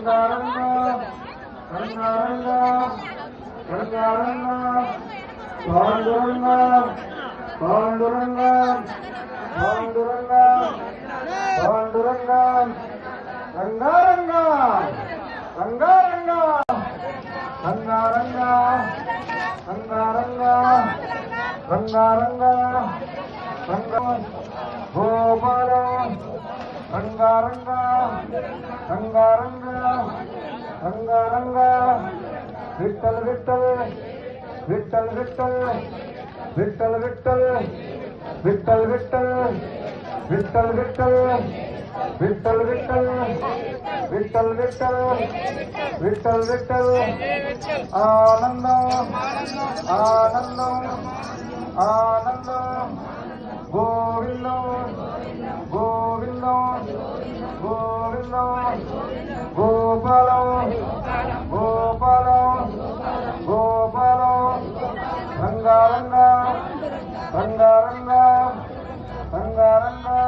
రంగారంగా రంగారంగా రంగారంగా పాండురంగా పాండురంగా పాండురంగా పాండురంగా రంగారంగా రంగారంగా రంగారంగా రంగారంగా రంగారంగా రంగా గోపాల రంగారంగా రంగారంగా రంగారంగా విఠల్ విఠల్ విఠల్ విఠల్ విఠల్ విఠల్ విఠల్ విఠల్ విఠల్ విఠల్ విఠల్ విఠల్ విఠల్ విఠల్ విఠల్ ఆనందం ఆనందం ఆనందం గోవిందం గోవిందం గోవిందం గోపాలం గోపాలం గోపాలం రంగారంగా రంగారంగా రంగారంగా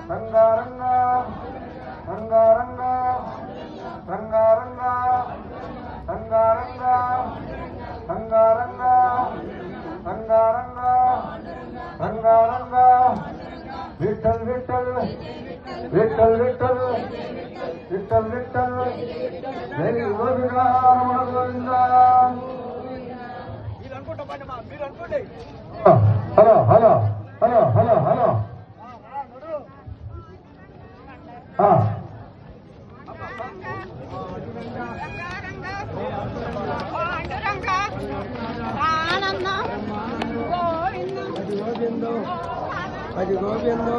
రంగారంగా రంగారంగా రంగారంగా రంగారంగా రంగారంగా రంగారంగా రంగారంగా విఠల్ విఠల్ విఠల్ విఠల్ విఠల్ విఠల్ జై Govinda Govinda. Hello hello hello hello hello అది గోవిందో